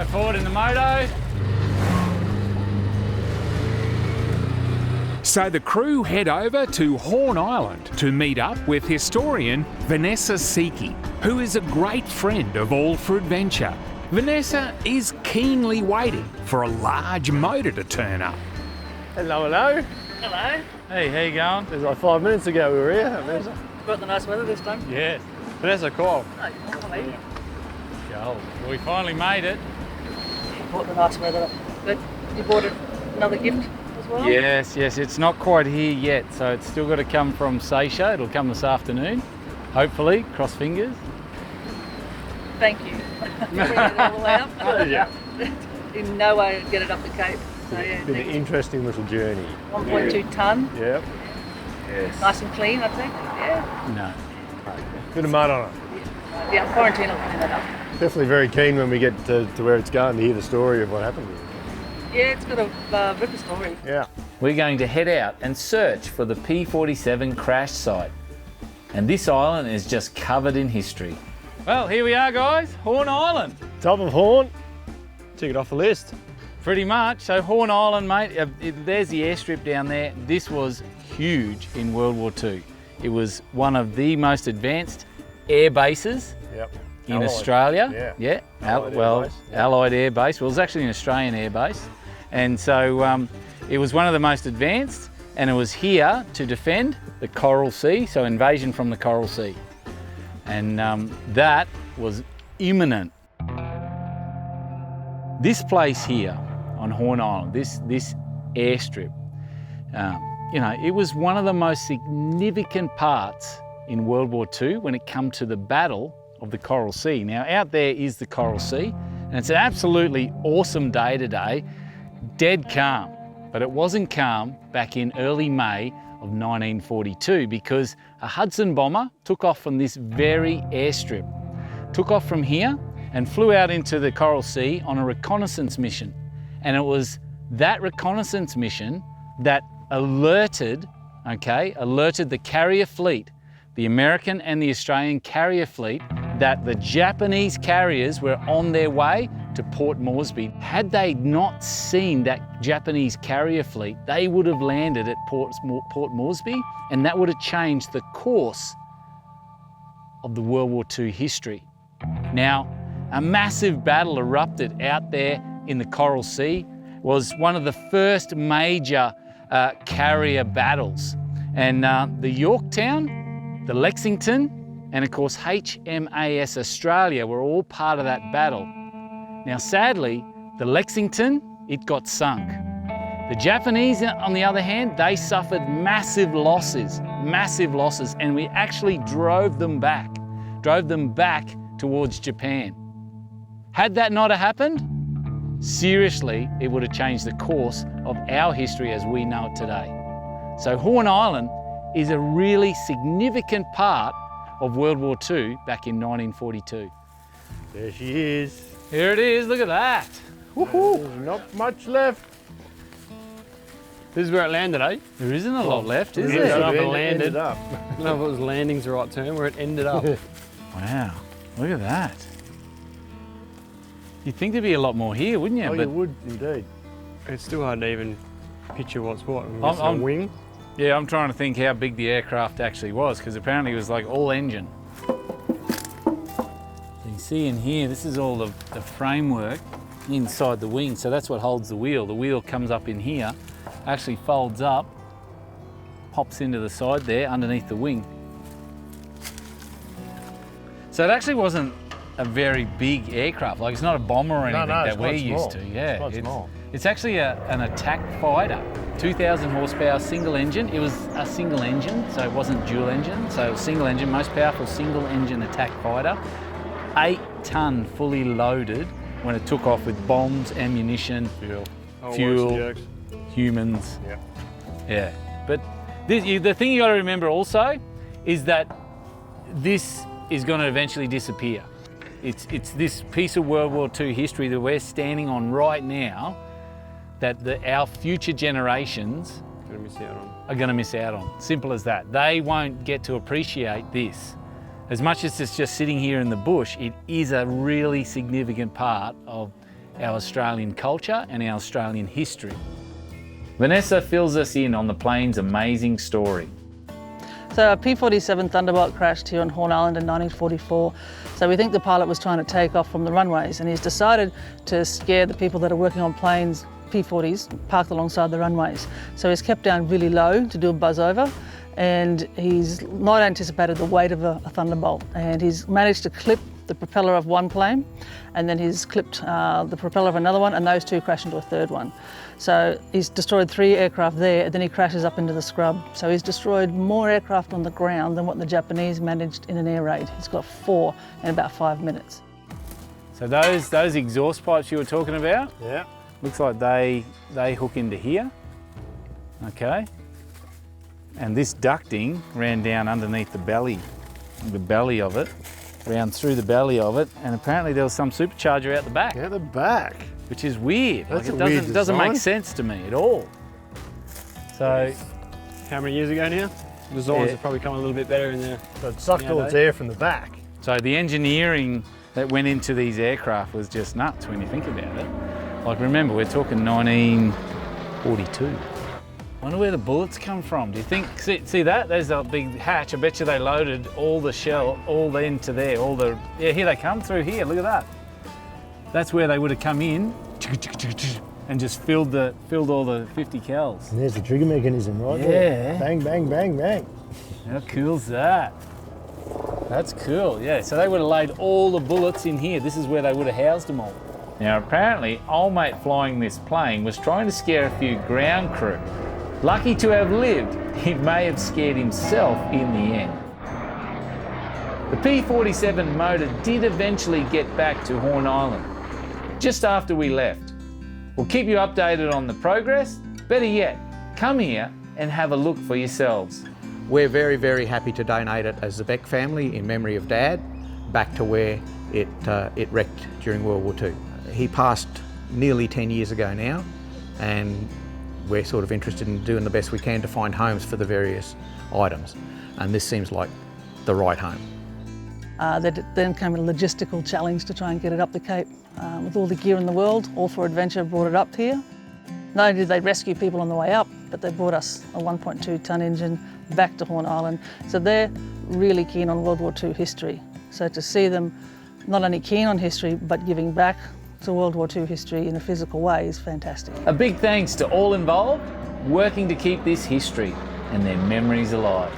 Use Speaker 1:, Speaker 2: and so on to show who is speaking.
Speaker 1: forward in the moto.
Speaker 2: So the crew head over to Horn Island to meet up with historian Vanessa Seekee, who is a great friend of All for Adventure. Vanessa is keenly waiting for a large motor to turn up.
Speaker 3: Hello, hello.
Speaker 4: Hello.
Speaker 1: Hey, how you going?
Speaker 3: It was like 5 minutes ago we were here, Vanessa.
Speaker 4: Got the nice weather this time.
Speaker 1: Yes.
Speaker 3: Vanessa, cool.
Speaker 4: Oh, hello.
Speaker 1: Well, we finally made it.
Speaker 4: Bought the nice weather. Good. You bought another gift as well?
Speaker 1: Yes, it's not quite here yet, so it's still got to come from Seekee. It'll come this afternoon, hopefully, cross fingers.
Speaker 4: Thank you. Bringing it all the way up.
Speaker 3: Yeah.
Speaker 4: In no way get it up the Cape. So yeah,
Speaker 3: Been an interesting little journey.
Speaker 4: 1.2 tonne.
Speaker 3: Yep.
Speaker 1: Yes.
Speaker 4: Nice and clean, I think. Yeah.
Speaker 1: No.
Speaker 3: Bit of mud on it.
Speaker 4: Yeah, quarantine will clean that up.
Speaker 3: Definitely very keen when we get to where it's going to hear the story of what happened here.
Speaker 4: Yeah, it's got a ripper story.
Speaker 3: Yeah.
Speaker 1: We're going to head out and search for the P-47 crash site. And this island is just covered in history. Well, here we are, guys, Horn Island.
Speaker 3: Top of Horn. Took it off the list.
Speaker 1: Pretty much. So Horn Island, mate, there's the airstrip down there. This was huge in World War II. It was one of the most advanced air bases in
Speaker 3: Allied.
Speaker 1: Australia.
Speaker 3: Yeah.
Speaker 1: Allied Air Base. Well, it was actually an Australian air base. And so it was one of the most advanced, and it was here to defend the Coral Sea, so invasion from the Coral Sea. And that was imminent. This place here on Horn Island, this airstrip, you know, it was one of the most significant parts in World War II when it came to the Battle of the Coral Sea. Now, out there is the Coral Sea, and it's an absolutely awesome day today, dead calm. But it wasn't calm back in early May of 1942 because a Hudson bomber took off from this very airstrip, took off from here and flew out into the Coral Sea on a reconnaissance mission. And it was that reconnaissance mission that alerted the carrier fleet, the American and the Australian carrier fleet, that the Japanese carriers were on their way to Port Moresby. Had they not seen that Japanese carrier fleet, they would have landed at Port Moresby, and that would have changed the course of the World War II history. Now, a massive battle erupted out there in the Coral Sea. It was one of the first major carrier battles. And the Yorktown, the Lexington, and of course HMAS Australia were all part of that battle. Now sadly, the Lexington, it got sunk. The Japanese, on the other hand, they suffered massive losses, and we actually drove them back towards Japan. Had that not have happened, seriously, it would have changed the course of our history as we know it today. So Horn Island is a really significant part of World War II back in 1942.
Speaker 3: There she is.
Speaker 1: Here it is, look at that. Woohoo!
Speaker 3: There's not much left.
Speaker 5: This is where it landed, eh?
Speaker 1: There isn't a lot left, is
Speaker 5: I don't
Speaker 1: there?
Speaker 5: know if it
Speaker 3: Ended
Speaker 5: landed.
Speaker 3: up.
Speaker 5: I don't know if it was landing's the right term, where it ended up.
Speaker 1: Wow, look at that. You'd think there'd be a lot more here, wouldn't you?
Speaker 3: Oh, you would indeed.
Speaker 5: It's still hard to even picture what's what.
Speaker 1: I'm-
Speaker 5: A wing.
Speaker 1: Yeah, I'm trying to think how big the aircraft actually was, because apparently it was like all engine. So you can see in here, this is all the framework inside the wing, so that's what holds the wheel. The wheel comes up in here, actually folds up, pops into the side there underneath the wing. So it actually wasn't a very big aircraft, like it's not a bomber or anything that we're used to. Yeah,
Speaker 3: it's quite small.
Speaker 1: It's actually an attack fighter. 2,000 horsepower, single engine. It was a single engine, so it wasn't dual engine. So it was single engine, most powerful single engine attack fighter. 8 ton fully loaded when it took off with bombs, ammunition, fuel, humans.
Speaker 3: Yeah.
Speaker 1: Yeah. But the thing you got to remember also is that this is going to eventually disappear. It's this piece of World War II history that we're standing on right now that our future generations are going to miss out on. Simple as that. They won't get to appreciate this. As much as it's just sitting here in the bush, it is a really significant part of our Australian culture and our Australian history. Vanessa fills us in on the plane's amazing story.
Speaker 4: So a P-47 Thunderbolt crashed here on Horn Island in 1944. So we think the pilot was trying to take off from the runways, and he's decided to scare the people that are working on planes, P-40s, parked alongside the runways. So he's kept down really low to do a buzz over, and he's not anticipated the weight of a Thunderbolt, and he's managed to clip the propeller of one plane, and then he's clipped the propeller of another one, and those two crash into a third one. So he's destroyed 3 aircraft there, and then he crashes up into the scrub. So he's destroyed more aircraft on the ground than what the Japanese managed in an air raid. He's got 4 in about 5 minutes.
Speaker 1: So those exhaust pipes you were talking about,
Speaker 3: Yeah.
Speaker 1: looks like they hook into here, okay? And this ducting ran down underneath the belly of it, ran through the belly of it, and apparently there was some supercharger out the back.
Speaker 3: Out the back.
Speaker 1: Which is weird.
Speaker 3: That's
Speaker 1: Like,
Speaker 3: a weird
Speaker 1: it doesn't make
Speaker 3: design.
Speaker 1: sense to me at all. So,
Speaker 5: How many years ago now? Designs
Speaker 1: Yeah.
Speaker 5: have probably come a little bit better in there.
Speaker 3: So it sucked all its air from the back.
Speaker 1: so the engineering that went into these aircraft was just nuts when you think about it. Like, remember, we're talking 1942. Wonder where the bullets come from. Do you think, see that? There's a big hatch. I bet you they loaded all the shell, all into there, yeah, here they come through here, look at that. That's where they would have come in and just filled all the 50 cals.
Speaker 3: And there's the trigger mechanism right
Speaker 1: Yeah.
Speaker 3: there. Bang, bang, bang, bang.
Speaker 1: How cool's that? That's cool, yeah. So they would have laid all the bullets in here. This is where they would have housed them all. Now apparently, old mate flying this plane was trying to scare a few ground crew. Lucky to have lived, he may have scared himself in the end. The P-47 motor did eventually get back to Horn Island, just after we left. We'll keep you updated on the progress. Better yet, come here and have a look for yourselves.
Speaker 6: We're very, very happy to donate it as the Beck family in memory of Dad back to where it wrecked during World War II. He passed nearly 10 years ago now, and we're sort of interested in doing the best we can to find homes for the various items, and this seems like the right home.
Speaker 4: Then came a logistical challenge to try and get it up the Cape. With all the gear in the world, All for Adventure brought it up here. Not only did they rescue people on the way up, but they brought us a 1.2 tonne engine back to Horn Island. So they're really keen on World War II history. So to see them not only keen on history, but giving back to World War II history in a physical way is fantastic.
Speaker 1: A big thanks to all involved, working to keep this history and their memories alive.